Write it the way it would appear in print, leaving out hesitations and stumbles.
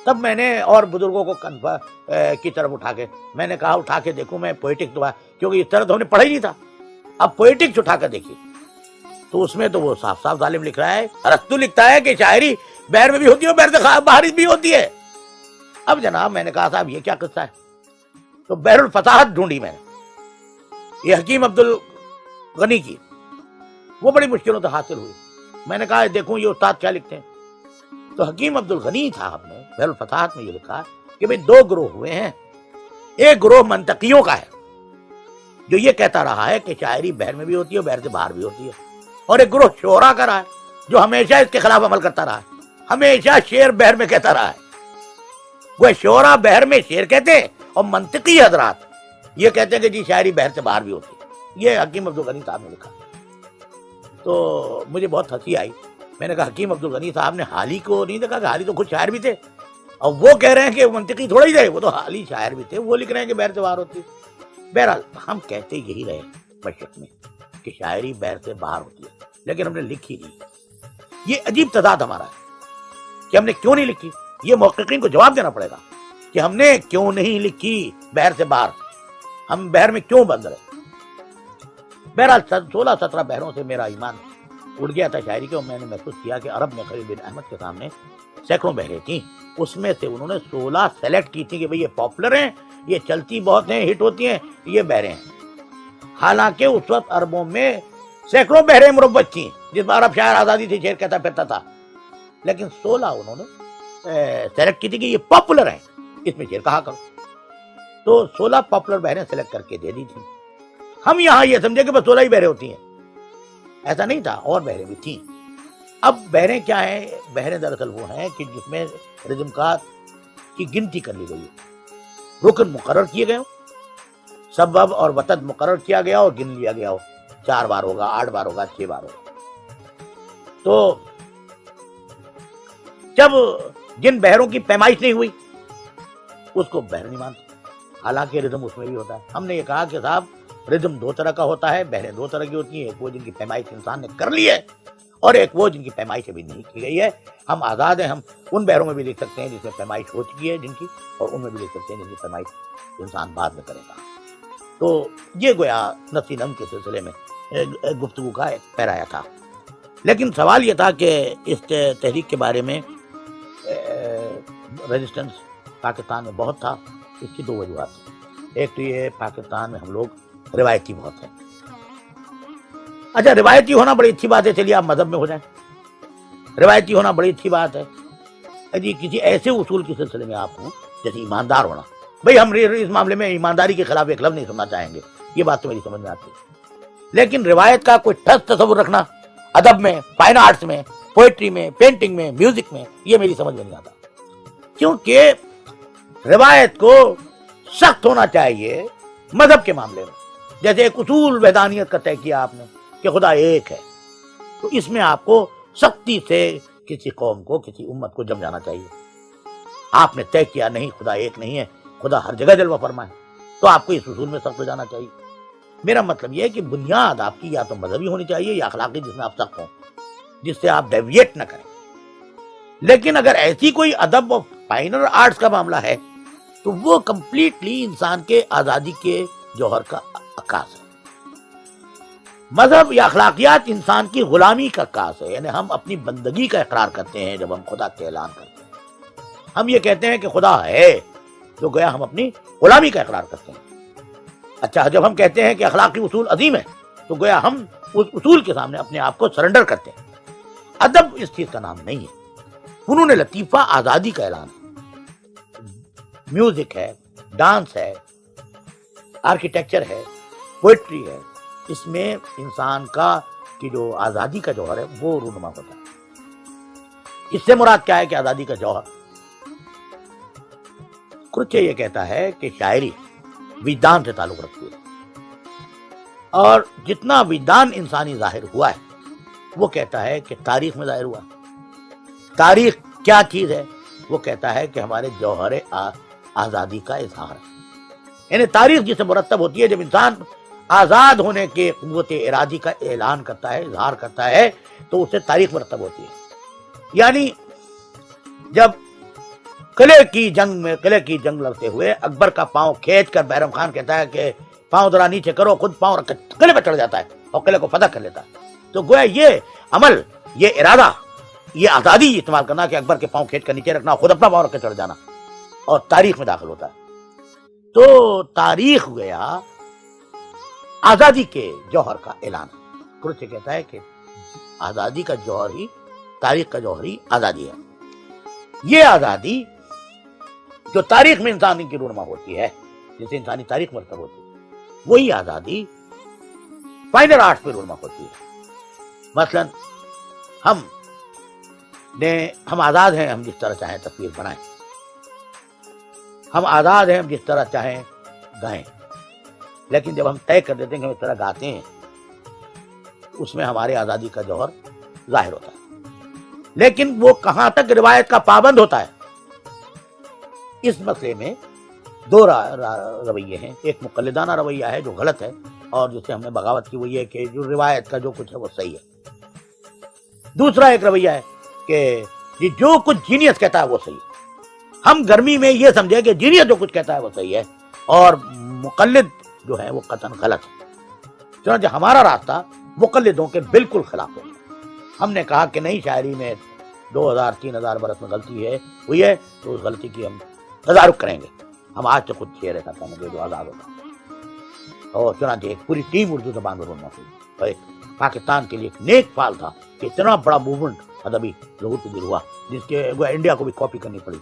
تب میں نے اور بزرگوں کو کی طرف اٹھا کے میں نے کہا اٹھا کے دیکھوں میں پوئٹک تو ہے، کیونکہ اس طرح تو ہم نے پڑھا ہی نہیں تھا، اب پوئٹک اٹھا کر دیکھیے تو اس میں تو وہ صاف صاف ظالم لکھ رہا ہے، ارسطو لکھتا ہے کہ شاعری بحر میں بھی ہوتی ہے اور بحر سے باہر بھی ہوتی ہے۔ اب جناب میں نے کہا صاحب یہ کیا قصہ ہے؟ تو بحر الفصاحت ڈھونڈی میں نے، یہ حکیم عبد الغنی کی، وہ بڑی مشکلوں سے حاصل ہوئی۔ میں نے کہا دیکھوں یہ استاد کیا لکھتے ہیں، تو حکیم عبد الغنی صاحب نے بحر الفصاحت میں یہ لکھا کہ بھئی دو گروہ ہوئے ہیں، ایک گروہ منطقیوں کا ہے جو یہ کہتا رہا ہے کہ شاعری بحر میں بھی ہوتی ہے اور بحر سے باہر بھی ہوتی ہے، اور ایک گروہ شعراء کا رہا ہے جو ہمیشہ اس کے خلاف عمل کرتا رہا ہے، ہمیشہ شعر بحر میں کہتا رہا ہے۔ وہ شعراء بحر میں شعر کہتے ہیں اور منطقی حضرات یہ کہتے ہیں کہ جی شاعری بحر سے باہر بھی ہوتی ہے۔ یہ حکیم عبد الغنی صاحب نے لکھا۔ تو مجھے بہت ہنسی آئی، میں نے کہا حکیم عبد الغنی صاحب نے حالی کو نہیں دیکھا کہ حالی تو خود شاعر بھی تھے، اور وہ کہہ رہے ہیں کہ منطقی تھوڑا ہی رہے، وہ تو حالی شاعر بھی تھے، وہ لکھ رہے ہیں کہ بحر سے باہر ہوتی ہے۔ بہرحال ہم کہتے یہی رہے مشرق میں کہ شاعری بحر سے باہر ہوتی ہے، لیکن ہم نے لکھی نہیں۔ یہ عجیب تضاد ہمارا ہے کہ ہم نے کیوں نہیں لکھی، یہ محققین کو جواب دینا پڑے گا کہ ہم نے کیوں نہیں لکھی بحر سے باہر، ہم بحر میں کیوں بند رہے۔ بہرحال 16-17 بحروں سے میرا ایمان اڑ گیا تھا شاعری کے، اور میں نے محسوس کیا کہ عرب میں خلیل بن احمد کے سامنے سینکڑوں بحریں تھیں، اس میں سے انہوں نے 16 سیلیکٹ کی تھی کہ بھئی یہ پاپولر ہیں، یہ چلتی بہت ہیں، ہٹ ہوتی ہیں، یہ بحریں ہیں۔ حالانکہ اس وقت عربوں میں سینکڑوں بحریں مروج تھیں جس پر عرب شاعر آزادی تھی شعر کہتا پھرتا تھا، لیکن 16 انہوں نے سیلیکٹ کی تھی کہ یہ پاپولر ہیں، اس میں شعر کہا کرو۔ تو 16 پاپولر بحریں سیلیکٹ کر کے دے دی تھی۔ ہم یہاں یہ سمجھے کہ بس 16 ہی بحریں ہوتی ہیں، ایسا نہیں تھا، اور بحریں بھی تھیں۔ اب بحریں کیا ہیں؟ بحریں دراصل وہ ہیں کہ جس میں رزم کا کی گنتی کر لی گئی ہے، رکن مقرر کیے گئے ہو، سبب اور وتد مقرر کیا گیا اور گن لیا گیا ہو، 4 بار ہوگا، 8 بار ہوگا، 6 بار ہوگا۔ تو جب جن بحروں کی پیمائش نہیں ہوئی اس کو بحر نہیں مانتے، حالانکہ رزم اس میں بھی ہوتا ہے۔ ہم نے یہ کہا کہ صاحب رزم 2 طرح کا ہوتا ہے، بحریں 2 طرح کی ہوتی ہیں، ایک وہ جن کی پیمائش انسان نے کر لی ہے اور ایک وہ جن کی پیمائش ابھی نہیں کی گئی ہے۔ ہم آزاد ہیں، ہم ان بحروں میں بھی لکھ سکتے ہیں جس میں پیمائش ہو چکی ہے جن کی، اور ان میں بھی لکھ سکتے ہیں جن کی پیمائش انسان بعد میں کرے گا۔ تو یہ گویا نفسی نم کے سلسلے میں گفتگو کا ایک پیرایا تھا۔ لیکن سوال یہ تھا کہ اس تحریک کے بارے میں ریزسٹنس پاکستان میں بہت تھا، اس کی 2 وجوہات ہیں۔ ایک تو یہ پاکستان میں ہم لوگ روایتی بہت ہیں۔ اچھا روایتی ہونا بڑی اچھی بات ہے، چلیے آپ مذہب میں ہو جائیں، روایتی ہونا بڑی اچھی بات ہے جی، کسی ایسے اصول کے سلسلے میں آپ ہوں جیسے ایماندار ہونا، بھئی ہم اس معاملے میں ایمانداری کے خلاف ایک لفظ نہیں سننا چاہیں گے، یہ بات تو میری سمجھ میں آتی ہے۔ لیکن روایت کا کوئی ٹھس تصور رکھنا ادب میں، فائن آرٹس میں، پوئٹری میں، پینٹنگ میں، میوزک میں، یہ میری سمجھ میں نہیں آتا، کیونکہ روایت کو سخت ہونا چاہیے مذہب کے معاملے میں۔ جیسے ایک اصول وحدانیت کا طے کیا آپ نے کہ خدا ایک ہے، تو اس میں آپ کو سختی سے کسی قوم کو، کسی امت کو جم جانا چاہیے۔ آپ نے طے کیا نہیں خدا ایک نہیں ہے، خدا ہر جگہ جلوہ فرما ہے، تو آپ کو اس اصول میں سخت ہو جانا چاہیے۔ میرا مطلب یہ ہے کہ بنیاد آپ کی یا تو مذہبی ہونی چاہیے یا اخلاقی، جس میں آپ سخت ہوں، جس سے آپ ڈیویٹ نہ کریں۔ لیکن اگر ایسی کوئی ادب اور فائن آرٹس کا معاملہ ہے تو وہ کمپلیٹلی انسان کے آزادی کے جوہر کا عکاس ہے۔ مذہب یا اخلاقیات انسان کی غلامی کا عکاس ہے، یعنی ہم اپنی بندگی کا اقرار کرتے ہیں جب ہم خدا کا اعلان کرتے ہیں۔ ہم یہ کہتے ہیں کہ خدا ہے تو گویا ہم اپنی غلامی کا اقرار کرتے ہیں۔ اچھا جب ہم کہتے ہیں کہ اخلاقی اصول عظیم ہے تو گویا ہم اس اصول کے سامنے اپنے آپ کو سرنڈر کرتے ہیں۔ ادب اس چیز کا نام نہیں ہے، فنون لطیفہ آزادی کا اعلان ہے۔ میوزک ہے، ڈانس ہے، آرکیٹیکچر ہے، پوئٹری ہے، اس میں انسان کا کی جو آزادی کا جوہر ہے وہ رونما ہوتا ہے۔ اس سے مراد کیا ہے کہ آزادی کا جوہر؟ کرچے یہ کہتا ہے کہ شاعری وجدان سے تعلق رکھتی ہے، اور جتنا وجدان انسانی ظاہر ہوا ہے وہ کہتا ہے کہ تاریخ میں ظاہر ہوا۔ تاریخ کیا چیز ہے؟ وہ کہتا ہے کہ ہمارے جوہر آزادی کا اظہار ہے، یعنی تاریخ جسے مرتب ہوتی ہے جب انسان آزاد ہونے کے قوت ارادی کا اعلان کرتا ہے، اظہار کرتا ہے، تو اسے تاریخ مرتب ہوتی ہے۔ یعنی جب قلعے کی جنگ لڑتے ہوئے اکبر کا پاؤں کھینچ کر بیرم خان کہتا ہے کہ پاؤں ذرا نیچے کرو، خود پاؤں رکھ کر قلعے پہ چڑھ جاتا ہے اور قلعے کو فتح کر لیتا ہے. تو گویا یہ عمل، یہ ارادہ، یہ آزادی استعمال کرنا کہ اکبر کے پاؤں کھینچ کر نیچے رکھنا، خود اپنا پاؤں رکھ کے چڑھ جانا، اور تاریخ میں داخل ہوتا ہے. تو تاریخ گویا آزادی کے جوہر کا اعلان ہے. کروچے کہتا ہے کہ آزادی کا جوہر ہی، تاریخ کا جوہر ہی آزادی ہے. یہ آزادی جو تاریخ میں انسانی کی رونما ہوتی ہے، جسے انسانی تاریخ مرتب ہوتی ہے، وہی آزادی فائنل آرٹس پہ رونما ہوتی ہے. مثلا ہم آزاد ہیں، ہم جس طرح چاہیں تصویر بنائیں، ہم آزاد ہیں، ہم جس طرح چاہیں گائیں، لیکن جب ہم طے کر دیتے ہیں کہ ہم اس طرح گاتے ہیں، اس میں ہمارے آزادی کا جوہر ظاہر ہوتا ہے. لیکن وہ کہاں تک روایت کا پابند ہوتا ہے، اس مسئلے میں دو رویے ہیں. ایک مقلدانہ رویہ ہے جو غلط ہے اور جس سے ہم نے بغاوت کی، وہ یہ کہ جو روایت کا جو کچھ ہے وہ صحیح ہے. دوسرا ایک رویہ ہے کہ جو کچھ جینیس کہتا ہے وہ صحیح ہے. ہم گرمی میں یہ سمجھے کہ جینیس جو کچھ کہتا ہے وہ صحیح ہے اور مقلد جو ہے وہ قطعاً غلط ہے. چنانچہ ہمارا راستہ مقلدوں کے بالکل خلاف ہے. ہم نے کہا کہ نہیں، شاعری میں 2000-3000 برس میں غلطی ہے ہوئی ہے، تو اس غلطی کی ہم تدارک کریں گے. ہم آج سے خود شعر ایسا کہیں گے جو آزاد ہوگا. اور چنانچہ ایک پوری ٹیم اردو زبان میں بولنا ہوئی، اور ایک پاکستان کے لیے ایک نیک فال تھا کہ اتنا بڑا موومنٹ ادبی ظہور پذیر ہوا جس کے انڈیا کو بھی کاپی کرنی پڑی.